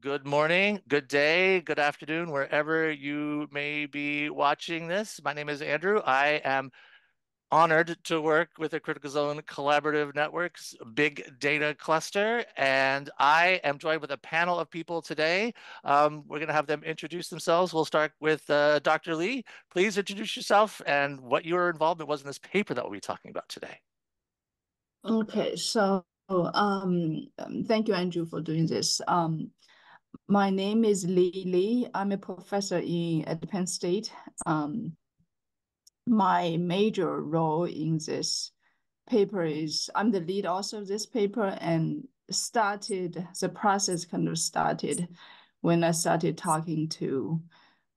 Good morning, good day, good afternoon, wherever you may be watching this. My name is Andrew. I am honored to work with the Critical Zone Collaborative Network's Big Data Cluster, and I am joined with a panel of people today. We're going to have them introduce themselves. We'll start with Dr. Lee. Please introduce yourself and what your involvement was in this paper that we'll be talking about today. Okay, so thank you, Andrew, for doing this. My name is Lee. I'm a professor at Penn State. My major role in this paper is I'm the lead author of this paper, and the process kind of started when I started talking to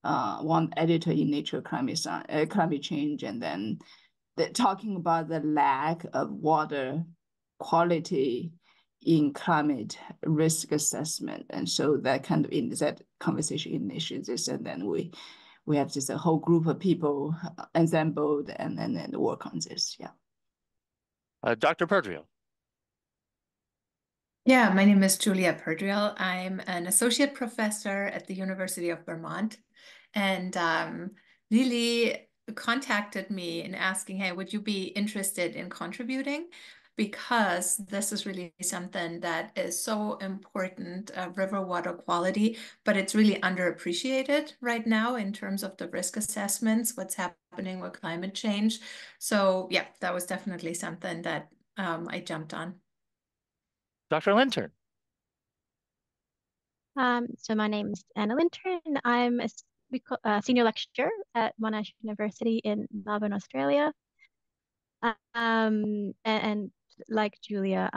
one editor in Nature Climate Change, and then talking about the lack of water quality in climate risk assessment. And so that that conversation initiates this, and then we have just a whole group of people assembled and then work on this. Yeah. Dr. Perdrial. Yeah, my name is Julia Perdrial. I'm an associate professor at the University of Vermont, and Lily contacted me and asking, hey, would you be interested in contributing? Because this is really something that is so important, river water quality, but it's really underappreciated right now in terms of the risk assessments, what's happening with climate change. So yeah, that was definitely something that I jumped on. Dr. Lintern. So my name is Anna Lintern. I'm a senior lecturer at Monash University in Melbourne, Australia. And like Julia,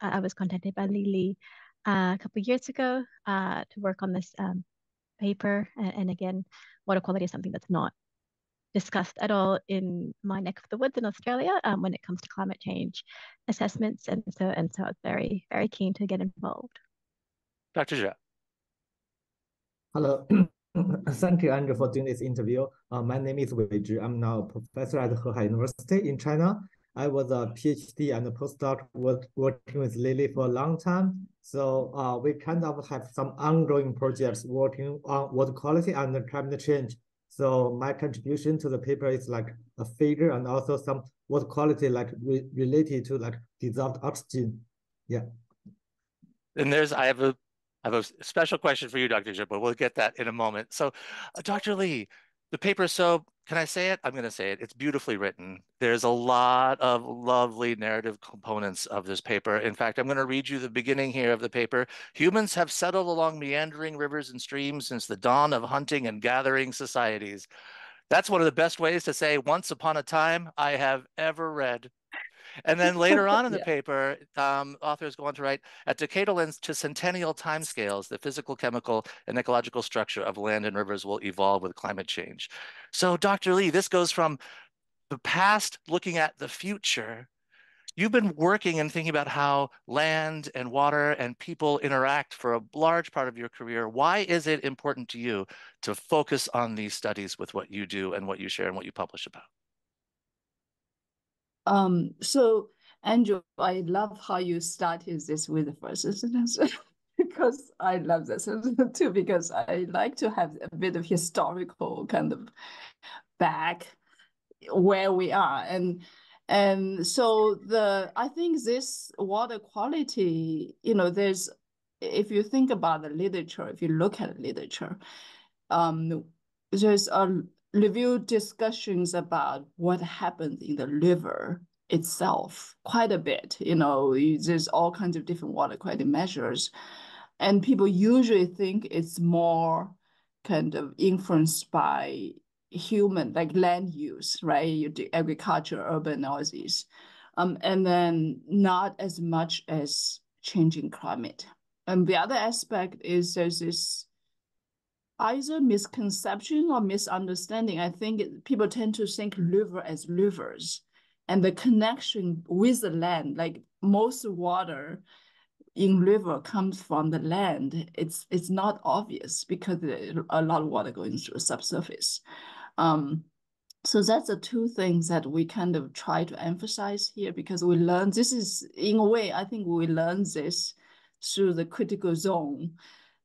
I was contacted by Lily a couple of years ago to work on this paper. And again, water quality is something that's not discussed at all in my neck of the woods in Australia when it comes to climate change assessments. And so I was very, very keen to get involved. Dr. Zhao. Hello. Thank you, Andrew, for doing this interview. My name is Wei Zhi. I'm now a professor at Hehai University in China. I was a PhD and a postdoc working with Lily for a long time. So we kind of have some ongoing projects working on water quality and climate change. So my contribution to the paper is like a figure and also some water quality like related to like dissolved oxygen. Yeah. And I have a special question for you, Dr. Zhao, but we'll get that in a moment. So, Dr. Lee, the paper, so can I say it? I'm going to say it. It's beautifully written. There's a lot of lovely narrative components of this paper. In fact, I'm going to read you the beginning here of the paper. Humans have settled along meandering rivers and streams since the dawn of hunting and gathering societies. That's one of the best ways to say once upon a time I have ever read. And then later on in the paper, authors go on to write, at decadal and to centennial timescales, the physical, chemical, and ecological structure of land and rivers will evolve with climate change. So, Dr. Lee, this goes from the past looking at the future. You've been working and thinking about how land and water and people interact for a large part of your career. Why is it important to you to focus on these studies with what you do and what you share and what you publish about? So Andrew, I love how you started this with the first sentence because I love this too, because I like to have a bit of historical kind of back where we are. And so I think this water quality, there's, if you think about the literature, if you look at the literature, there's a review discussions about what happens in the river itself quite a bit. There's all kinds of different water quality measures, and people usually think it's more kind of influenced by human, like land use, right? You do agriculture, urban, all these, and then not as much as changing climate. And the other aspect is there's this either misconception or misunderstanding. I think people tend to think river as rivers, and the connection with the land, like most water in river comes from the land. It's not obvious because a lot of water going through subsurface. So that's the two things that we kind of try to emphasize here, because we learn this is, in a way, I think we learn this through the critical zone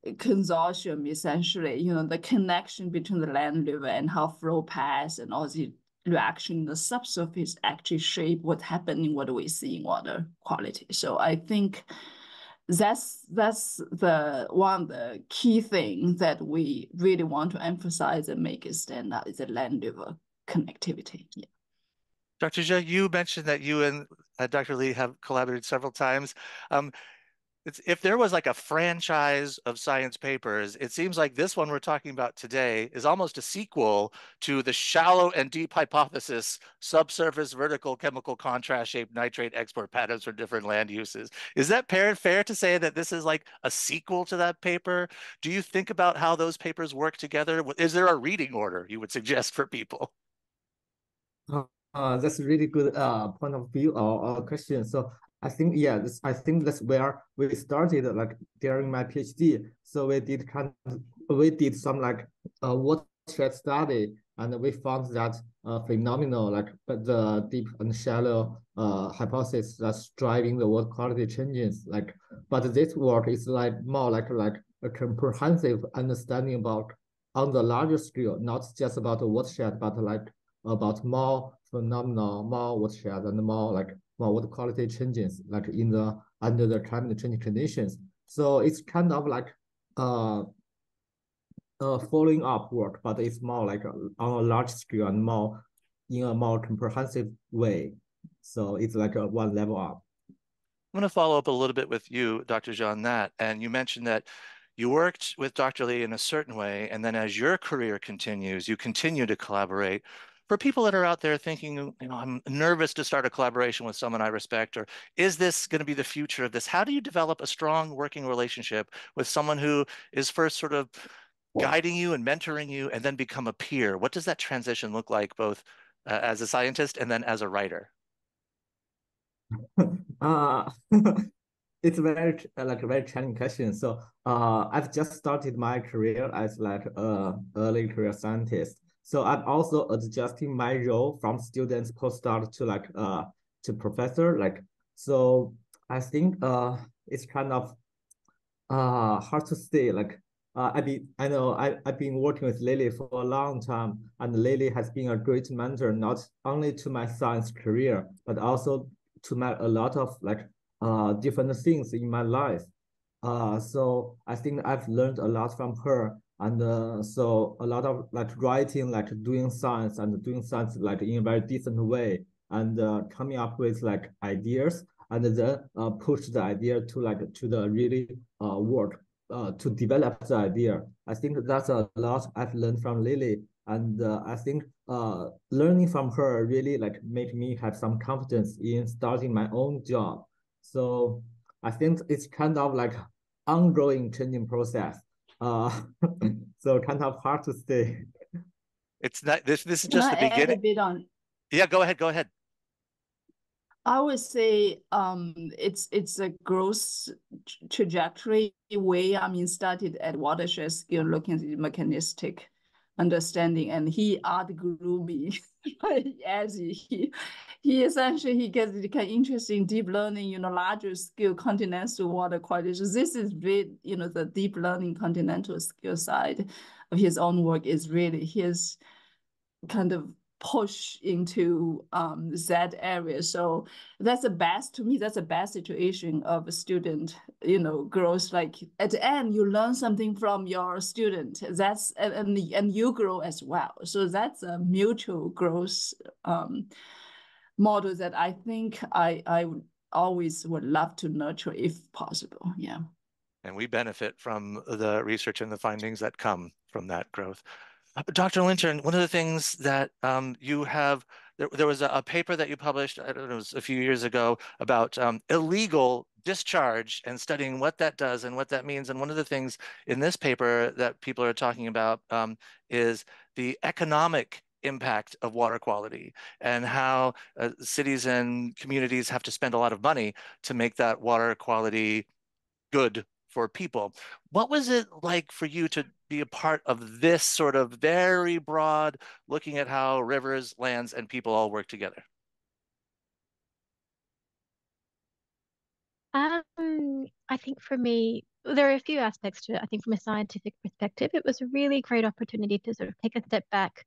consortium essentially, the connection between the land river and how flow paths and all the reaction in the subsurface actually shape what happening, what we see in water quality. So I think that's the one of the key things that we really want to emphasize and make it stand out is the land river connectivity. Yeah. Dr. Zhe, you mentioned that you and Dr. Lee have collaborated several times. Um, if there was like a franchise of science papers, it seems like this one we're talking about today is almost a sequel to the shallow and deep hypothesis, subsurface vertical chemical contrast shaped nitrate export patterns for different land uses. Is that fair to say that this is like a sequel to that paper? Do you think about how those papers work together? Is there a reading order you would suggest for people? That's a really good point of view or question. So I think yeah, I think that's where we started like during my PhD. So we did some like watershed study, and we found that phenomenal like the deep and shallow hypothesis that's driving the water quality changes. Like, but this work is like more like a comprehensive understanding about on the larger scale, not just about the watershed, but like about more phenomenal, more watershed and more water quality changes like in the under the climate change conditions. So it's kind of like uh following up work, but it's more like on a large scale and more in a more comprehensive way. So it's like a one level up. I'm going to follow up a little bit with you, Dr. Jean, that. And you mentioned that you worked with Dr. Lee in a certain way, and then as your career continues, you continue to collaborate. For people that are out there thinking, I'm nervous to start a collaboration with someone I respect, or is this going to be the future of this? How do you develop a strong working relationship with someone who is first sort of guiding you and mentoring you and then become a peer? What does that transition look like, both as a scientist and then as a writer? Uh, it's very like a very challenging question. So I've just started my career as like a early career scientist. So I'm also adjusting my role from student postdoc to like to professor. Like so I think it's kind of hard to say. Like I know I've been working with Lily for a long time, and Lily has been a great mentor not only to my science career but also to my a lot of like different things in my life. So I think I've learned a lot from her, and so a lot of like writing, like doing science like in a very decent way, and coming up with like ideas, and then push the idea to like to the really work to develop the idea. I think that's a lot I've learned from Lily, and I think learning from her really like made me have some confidence in starting my own job. So I think it's kind of like ongoing changing process. Uh, so kind of hard to say. It's not this is Can just I the add a beginning. bit on? Yeah, go ahead, go ahead. I would say it's a growth trajectory way. I mean, started at watershed scale, looking at the mechanistic understanding, and he outgrew me as he essentially he gets kind of interested in deep learning, larger scale continental water quality. So this is really, the deep learning continental scale side of his own work is really his kind of push into that area. So that's the best, to me, that's the best situation of a student, growth. Like at the end, you learn something from your student. That's and you grow as well. So that's a mutual growth model that I think I would always would love to nurture if possible. Yeah. And we benefit from the research and the findings that come from that growth. Dr. Lintern, one of the things that you have, there was a paper that you published, I don't know, it was a few years ago about illegal discharge and studying what that does and what that means. And one of the things in this paper that people are talking about is the economic impact of water quality and how cities and communities have to spend a lot of money to make that water quality good for people. What was it like for you to be a part of this sort of very broad looking at how rivers, lands, and people all work together? I think for me, there are a few aspects to it. I think from a scientific perspective, it was a really great opportunity to sort of take a step back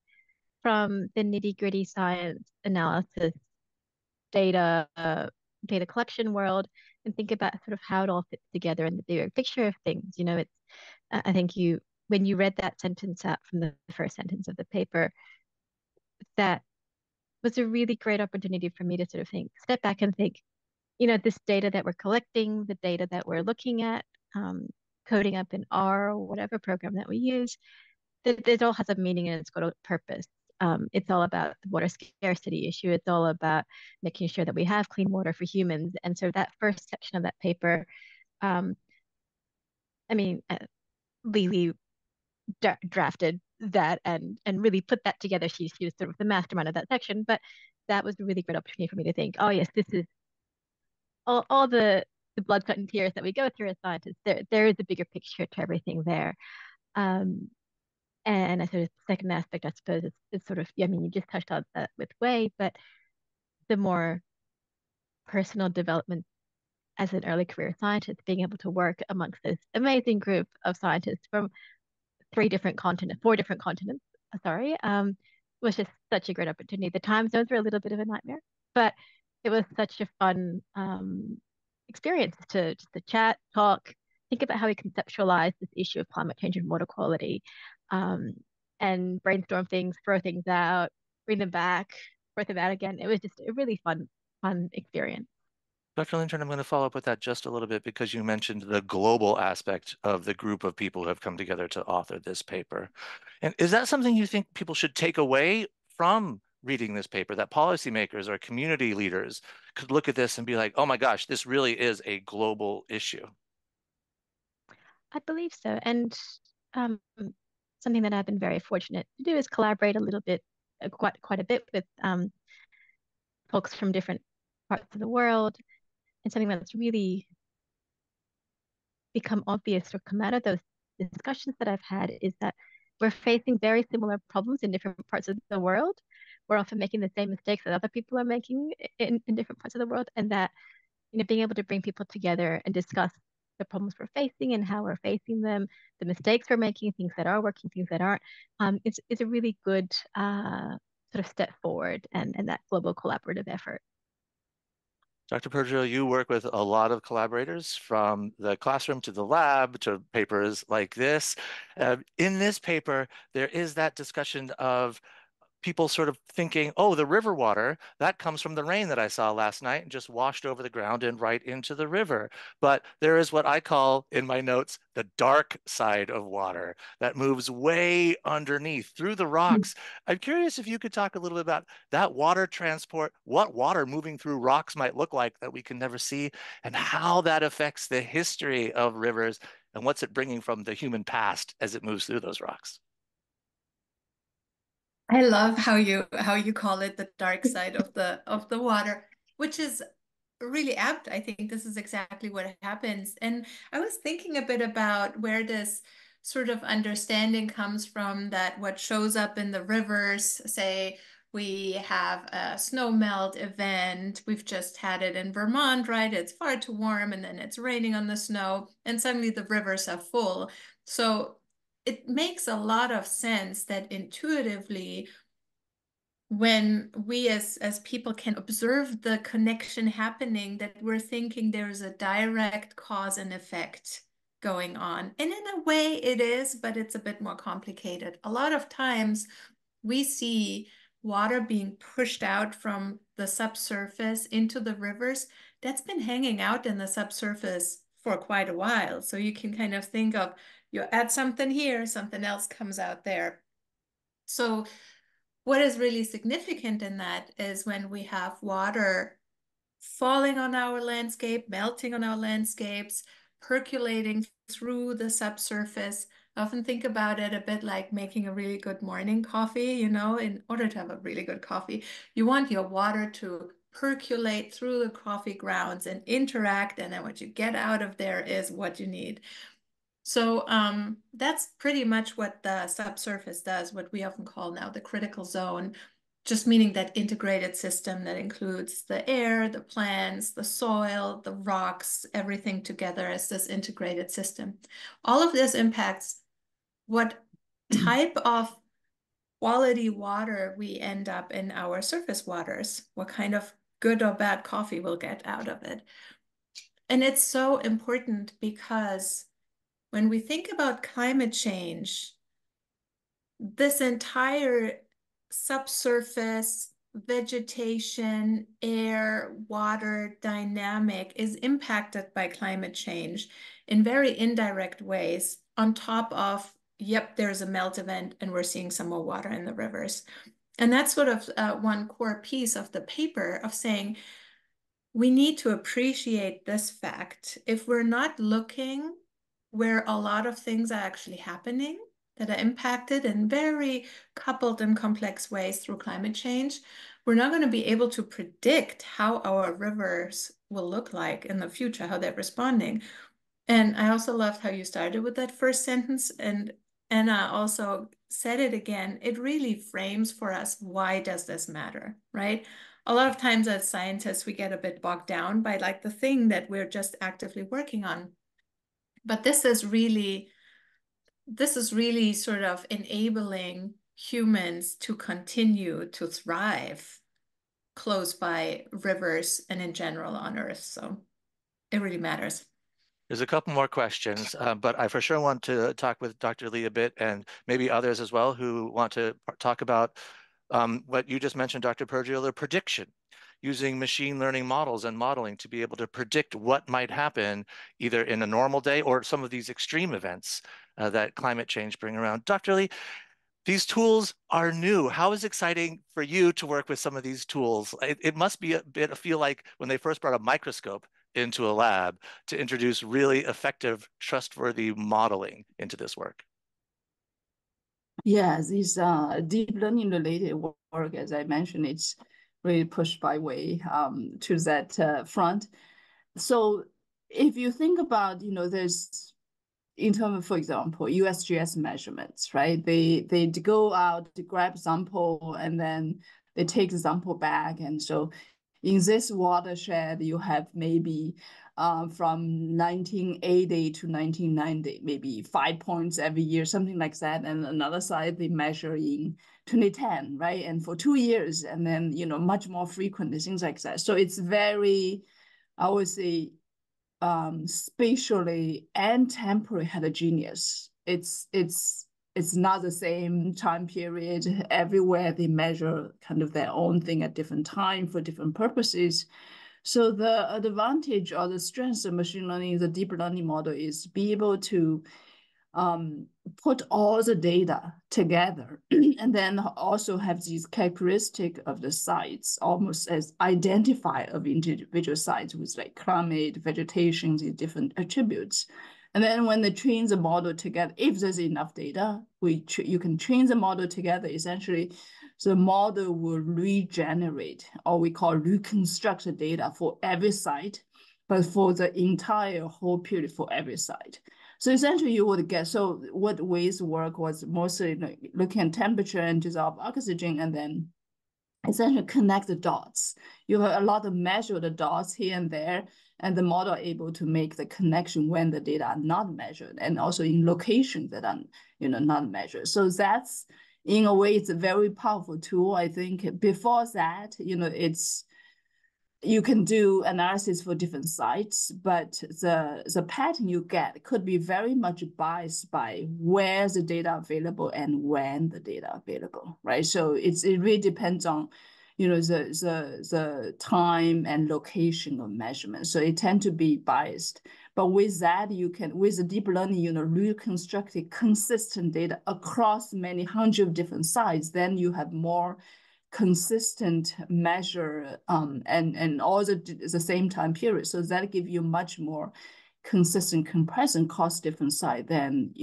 from the nitty-gritty science analysis, data, data collection world, and think about sort of how it all fits together in the bigger picture of things. You know, I think when you read that sentence out from the first sentence of the paper, that was a really great opportunity for me to sort of step back and think, this data that we're collecting, the data that we're looking at, um, coding up in R or whatever program that we use, that it all has a meaning and it's got a purpose. It's all about the water scarcity issue. It's all about making sure that we have clean water for humans. And so that first section of that paper, um, I mean, Lily drafted that and really put that together. She was sort of the mastermind of that section, but that was a really great opportunity for me to think, oh yes, this is all the blood, sweat, and tears that we go through as scientists. There is a bigger picture to everything there. Um, and I sort of second aspect, I suppose, is sort of, I mean, you just touched on that with Wei, but the more personal development as an early career scientist, being able to work amongst this amazing group of scientists from four different continents, sorry, was just such a great opportunity. The time zones were a little bit of a nightmare, but it was such a fun experience to chat, talk, think about how we conceptualize this issue of climate change and water quality, um, and brainstorm things, throw things out, bring them back, throw them out again. It was just a really fun experience. Dr. Lintern, I'm going to follow up with that just a little bit because you mentioned the global aspect of the group of people who have come together to author this paper. And is that something you think people should take away from reading this paper, that policymakers or community leaders could look at this and be like, oh my gosh, this really is a global issue? I believe so. And um, something that I've been very fortunate to do is collaborate a little bit, quite a bit with folks from different parts of the world. And something that's really become obvious or come out of those discussions that I've had is that we're facing very similar problems in different parts of the world. We're often making the same mistakes that other people are making in different parts of the world, and that being able to bring people together and discuss the problems we're facing and how we're facing them, the mistakes we're making, things that are working, things that aren't, is a really good sort of step forward and that global collaborative effort. Dr. Perdrial, you work with a lot of collaborators from the classroom to the lab to papers like this. In this paper, there is that discussion of people sort of thinking, oh, the river water, that comes from the rain that I saw last night and just washed over the ground and right into the river. But there is what I call in my notes, the dark side of water that moves way underneath through the rocks. I'm curious if you could talk a little bit about that water transport, what water moving through rocks might look like that we can never see, and how that affects the history of rivers and what's it bringing from the human past as it moves through those rocks. I love how you call it the dark side of the water, which is really apt. I think this is exactly what happens. And I was thinking a bit about where this sort of understanding comes from, that what shows up in the rivers, say we have a snow melt event. We've just had it in Vermont, right? It's far too warm and then it's raining on the snow and suddenly the rivers are full. So it makes a lot of sense that intuitively, when we as people can observe the connection happening, that we're thinking there's a direct cause and effect going on. And in a way it is, but it's a bit more complicated. A lot of times we see water being pushed out from the subsurface into the rivers that's been hanging out in the subsurface for quite a while. So you can kind of think of, you add something here, something else comes out there. So what is really significant in that is when we have water falling on our landscape, melting on our landscapes, percolating through the subsurface. I often think about it a bit like making a really good morning coffee. In order to have a really good coffee, you want your water to percolate through the coffee grounds and interact, and then what you get out of there is what you need. So that's pretty much what the subsurface does, what we often call now the critical zone. just meaning that integrated system that includes the air, the plants, the soil, the rocks, everything together as this integrated system. All of this impacts what type of quality water we end up in our surface waters, what kind of good or bad coffee we'll get out of it. And it's so important because when we think about climate change, this entire subsurface vegetation, air, water dynamic is impacted by climate change in very indirect ways, on top of, yep, there's a melt event and we're seeing some more water in the rivers. And that's sort of one core piece of the paper of saying, we need to appreciate this fact. If we're not looking where a lot of things are actually happening, that are impacted in very coupled and complex ways through climate change, we're not going to be able to predict how our rivers will look like in the future, how they're responding. And I also loved how you started with that first sentence, and Anna also said it again. It really frames for us, why does this matter, right? A lot of times as scientists, we get a bit bogged down by like the thing that we're just actively working on. But this is really sort of enabling humans to continue to thrive close by rivers and in general on Earth. So it really matters. There's a couple more questions, but I for sure want to talk with Dr. Lee a bit, and maybe others as well who want to talk about what you just mentioned, Dr. Perdrial, prediction, using machine learning models and modeling to be able to predict what might happen either in a normal day or some of these extreme events that climate change bring around. Dr. Lee, these tools are new. How is it exciting for you to work with some of these tools? It must be a bit, I feel like when they first brought a microscope into a lab to introduce really effective, trustworthy modeling into this work. Yeah, this deep learning related work, as I mentioned, it's really pushed by way to that front. So if you think about, there's in terms of, for example, USGS measurements, right? They go out to grab sample and then they take the sample back. And so in this watershed, you have maybe from 1980 to 1990, maybe 5 points every year, something like that. And another side, they measure in 2010, right? And for 2 years, and then, much more frequently, things like that. So it's very, I would say, spatially and temporally heterogeneous. It's not the same time period everywhere. They measure kind of their own thing at different time for different purposes. So the advantage or the strength of machine learning, the deep learning model, is be able to put all the data together and then also have these characteristic of the sites almost as identify of individual sites with like climate, vegetation, these different attributes. And then when they train the model together, if there's enough data, you can train the model together. Essentially, the model will regenerate, or we call reconstruct the data for every site, but for the entire whole period for every site. So essentially you would get, so what ways work was mostly looking at temperature and dissolved oxygen, and then essentially connect the dots. You have a lot of measured dots here and there, and the model able to make the connection when the data are not measured, and also in locations that are not measured. So that's, in a way, it's a very powerful tool. I think before that, it's, you can do analysis for different sites, but the pattern you get could be very much biased by where the data available and when the data available, right? So it really depends on, the time and location of measurement. So it tend to be biased. But with that, you can, with the deep learning, reconstruct consistent data across many hundred of different sites. Then you have more consistent measure and all the same time period. So that give you much more consistent comparison cost different side than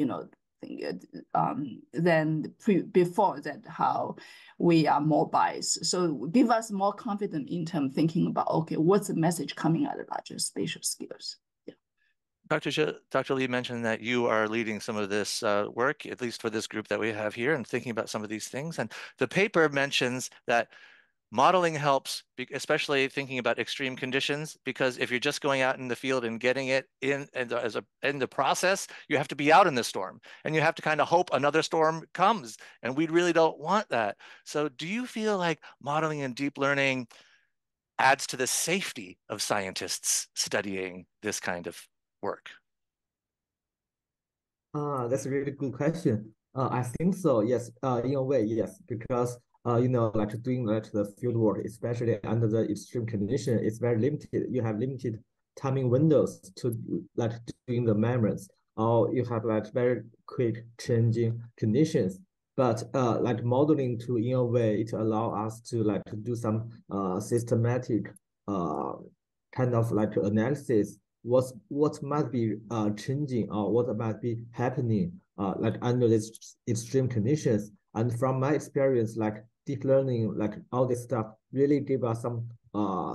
before that, how we are more biased. So give us more confidence in terms thinking about, okay, what's the message coming at a larger spatial scales? Yeah. Dr. Lee mentioned that you are leading some of this work, at least for this group that we have here, and thinking about some of these things. And the paper mentions that modeling helps, especially thinking about extreme conditions, because if you're just going out in the field and getting it in the process, you have to be out in the storm, and you have to kind of hope another storm comes, and we really don't want that. So, do you feel like modeling and deep learning adds to the safety of scientists studying this kind of work? That's a really good question. I think so. Yes. In a way, yes, because like doing like the field work, especially under the extreme condition, it's very limited. You have limited timing windows to like doing the measurements, or you have like very quick changing conditions. But like modeling to in a way it allow us to like to do some systematic uh kind of like analysis what might be changing or what might be happening like under these extreme conditions. And from my experience, like deep learning, like all this stuff really give us some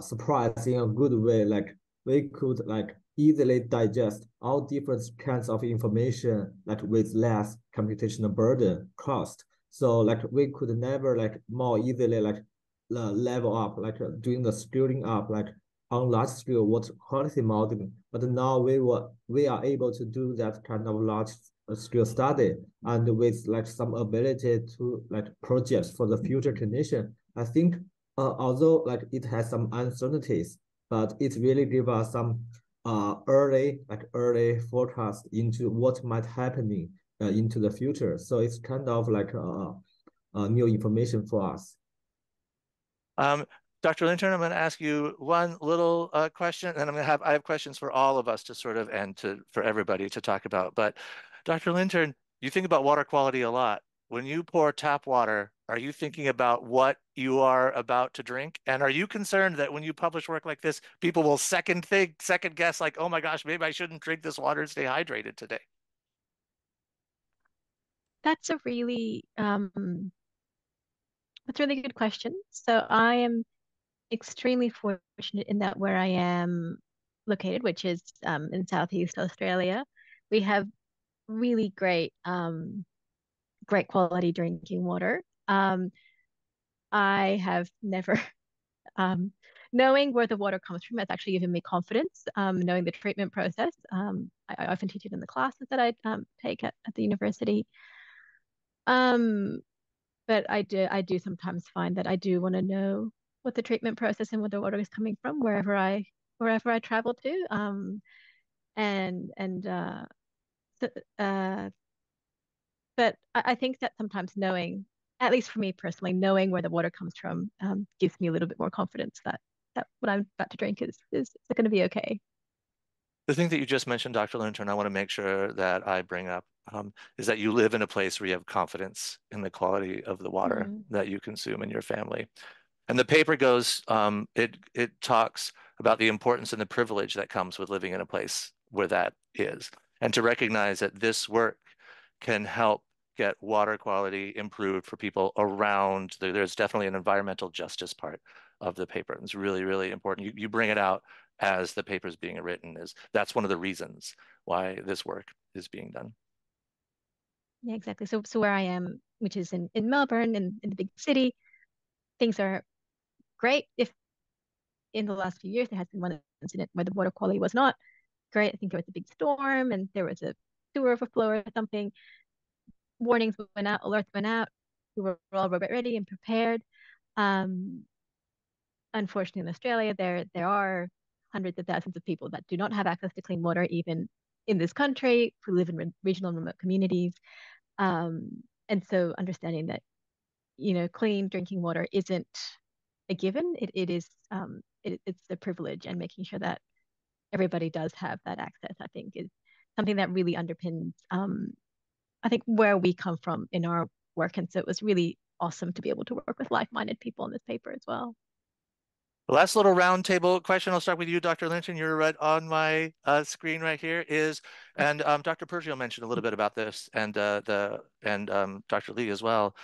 surprise in a good way. Like we could like easily digest all different kinds of information like with less computational burden cost. So like we could never like more easily like level up like doing the scaling up like on large scale what quality modeling, but now we are able to do that kind of large scale study and with like some ability to like projects for the future condition. I think although like it has some uncertainties, but it really give us some early forecast into what might happening into the future. So it's kind of like new information for us. Um, Dr. Lintern, I'm going to ask you one little question, and I have questions for all of us to sort of and for everybody to talk about. But Dr. Lintern, you think about water quality a lot. When you pour tap water, are you thinking about what you are about to drink? And are you concerned that when you publish work like this, people will second guess, like, oh my gosh, maybe I shouldn't drink this water and stay hydrated today? That's a really that's a really good question. So I am extremely fortunate in that where I am located, which is in Southeast Australia, we have really great quality drinking water. I have never knowing where the water comes from has actually given me confidence. Knowing the treatment process, I often teach it in the classes that I take at the university. Um, but I do sometimes find that I do want to know what the treatment process and where the water is coming from wherever I travel to. And so, but I think that sometimes knowing, at least for me personally, knowing where the water comes from gives me a little bit more confidence that what I'm about to drink is going to be okay. The thing that you just mentioned, Dr. Lintern, I want to make sure that I bring up is that you live in a place where you have confidence in the quality of the water Mm. that you consume in your family. And the paper goes, it talks about the importance and the privilege that comes with living in a place where that is, and to recognize that this work can help get water quality improved for people around. There's definitely an environmental justice part of the paper. It's really, really important. You bring it out as the paper is being written. That's one of the reasons why this work is being done. Yeah, exactly. So where I am, which is in Melbourne, in the big city, things are great. If in the last few years there has been one incident where the water quality was not great, I think there was a big storm and there was a sewer overflow or something. Warnings went out, alerts went out. We were all ready and prepared. Um, Unfortunately, in Australia, there are hundreds of thousands of people that do not have access to clean water, even in this country, who live in regional and remote communities. And so understanding that, clean drinking water isn't a given. It is it's a privilege, and making sure that everybody does have that access, I think, is something that really underpins I think where we come from in our work. And so it was really awesome to be able to work with like-minded people in this paper as well. The last little roundtable question, I'll start with you, Dr. Lynton. You're right on my screen right here and Dr. Perdrial mentioned a little bit about this, and Dr. Lee as well,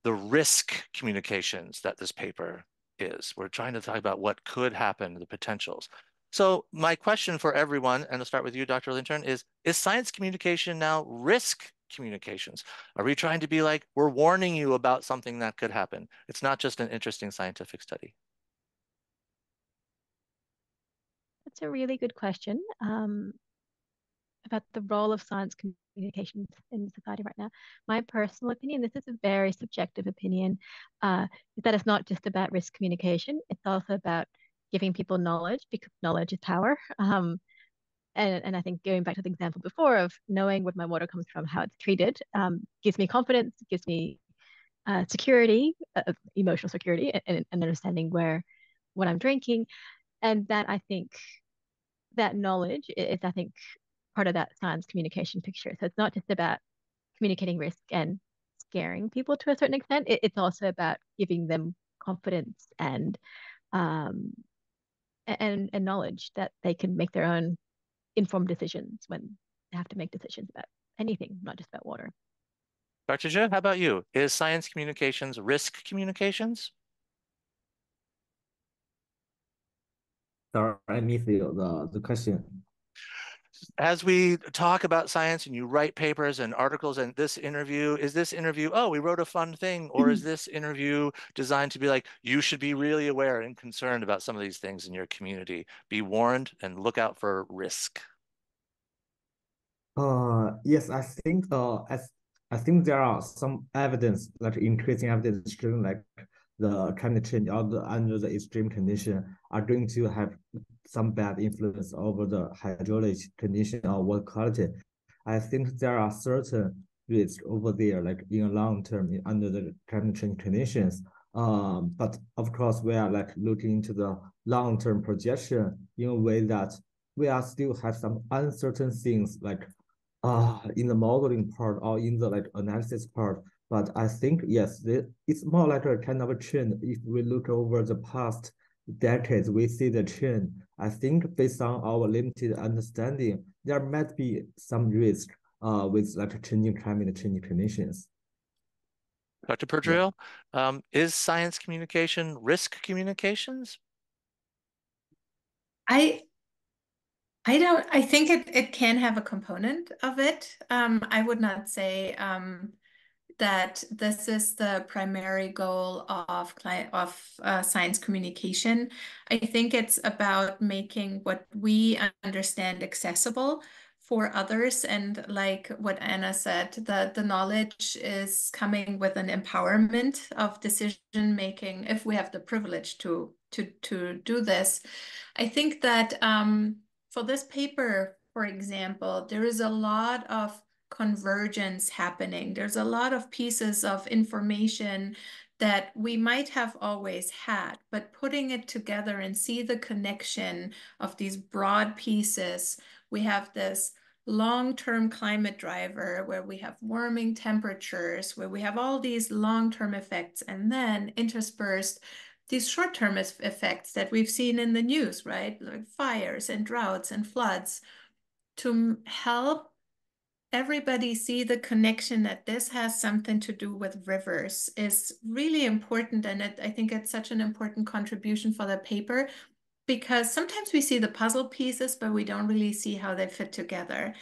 the risk communications that this paper is. We're trying to talk about what could happen, the potentials. So my question for everyone, and I'll start with you, Dr. Lintern, is science communication now risk communications? Are we trying to be like, we're warning you about something that could happen? It's not just an interesting scientific study. That's a really good question about the role of science communications in society right now. My personal opinion, this is a very subjective opinion, is that it's not just about risk communication, it's also about giving people knowledge because knowledge is power. And I think going back to the example before of knowing where my water comes from, how it's treated, gives me confidence, gives me security, emotional security, and understanding where what I'm drinking. And that I think that knowledge is, I think, part of that science communication picture. So it's not just about communicating risk and scaring people to a certain extent. It's also about giving them confidence um, and knowledge that they can make their own informed decisions when they have to make decisions about anything, not just about water. Dr. Zhe, how about you? Is science communications risk communications? Sorry, I missed the question. As we talk about science and you write papers and articles and this interview, is this interview, oh, we wrote a fun thing, or is this interview designed to be like, you should be really aware and concerned about some of these things in your community, be warned and look out for risk? Yes, I think there are some evidence, like increasing evidence showing like the climate change or under the extreme condition are going to have some bad influence over the hydraulic condition or water quality. I think there are certain risks over there, like in a long term under the climate change conditions. But of course, we are like looking into the long term projection in a way that we are still have some uncertain things like in the modeling part or in the like analysis part. But I think yes, it's more like a kind of a trend. If we look over the past decades, we see the trend. I think based on our limited understanding, there might be some risk with like changing climate change conditions. Dr. Yeah. Perdrial, is science communication risk communications? I I think it can have a component of it. I would not say that this is the primary goal of science communication. I think it's about making what we understand accessible for others. And like what Anna said, the knowledge is coming with an empowerment of decision making if we have the privilege to do this. I think that for this paper, for example, there is a lot of convergence happening. There's a lot of pieces of information that we might have always had, but putting it together and see the connection of these broad pieces, we have this long-term climate driver where we have warming temperatures, where we have all these long-term effects, and then interspersed these short-term effects that we've seen in the news, right? Like fires and droughts and floods, to help everybody see the connection that this has something to do with rivers is really important. And I think it's such an important contribution for the paper because sometimes we see the puzzle pieces, but we don't really see how they fit together.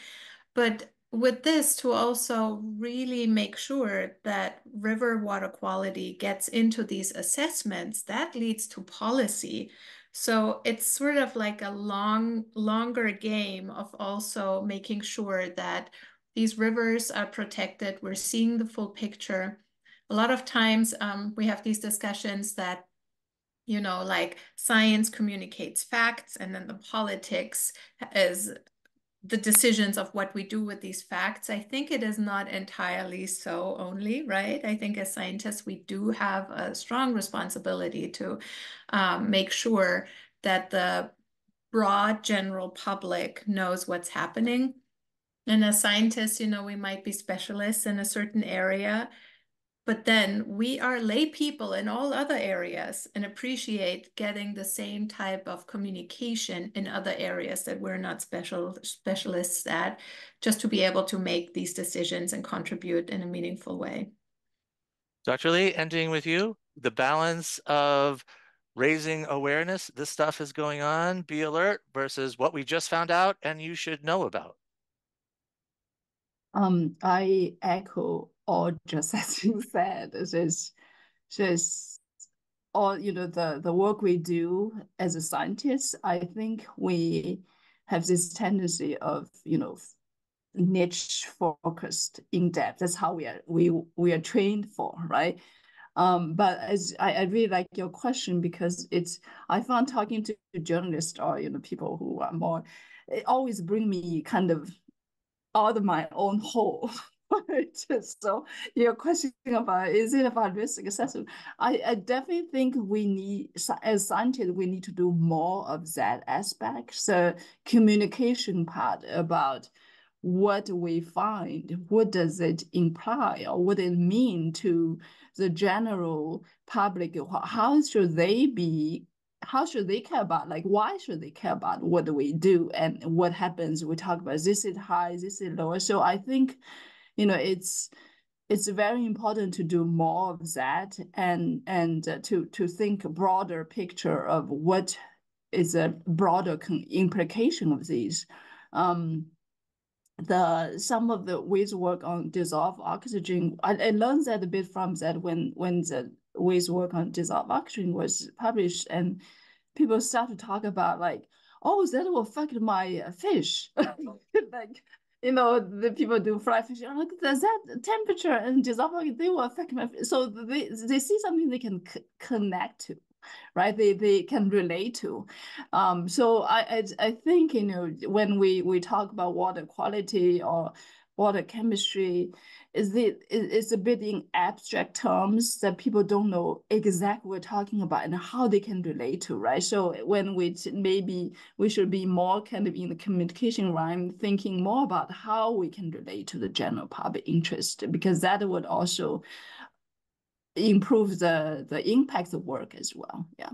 But with this, to also really make sure that river water quality gets into these assessments, that leads to policy. So it's sort of like a longer game of also making sure that these rivers are protected. We're seeing the full picture. A lot of times we have these discussions that, you know, like science communicates facts and then the politics is the decisions of what we do with these facts. I think it is not entirely so only, right? I think as scientists, we do have a strong responsibility to make sure that the broad general public knows what's happening. And as scientists, you know, we might be specialists in a certain area, but then we are lay people in all other areas and appreciate getting the same type of communication in other areas that we're not specialists at, just to be able to make these decisions and contribute in a meaningful way. Dr. Lee, ending with you, the balance of raising awareness, this stuff is going on, be alert, versus what we just found out and you should know about? I echo all just as you said. Just all the work we do as a scientist. I think we have this tendency of niche focused in depth. That's how we are trained for, right? But as I really like your question because I found talking to journalists or people who are more, it always bring me kind of out of my own hole. So your question about is it about risk assessment? I definitely think we need, as scientists, we need to do more of that aspect. So communication part about what we find, what does it imply, or what it mean to the general public? How should they be? How should they care about? Like, why should they care about what we do and what happens? We talk about this is high, this is lower. So I think, it's very important to do more of that and to think a broader picture of what is a broader implication of these. Some of the ways work on dissolved oxygen. I learned that a bit from that when the ways work on dissolved oxygen was published, and people start to talk about like, oh, that will affect my fish. Like, the people do fry fish. I'm like, does that temperature and dissolved oxygen, they will affect my fish. So they see something they can connect to, right? They can relate to. So I think when we talk about water quality or water chemistry, it's a bit in abstract terms that people don't know exactly what we're talking about and how they can relate to, right? So when maybe we should be more kind of in the communication realm, thinking more about how we can relate to the general public interest, because that would also improve the impact of work as well. Yeah.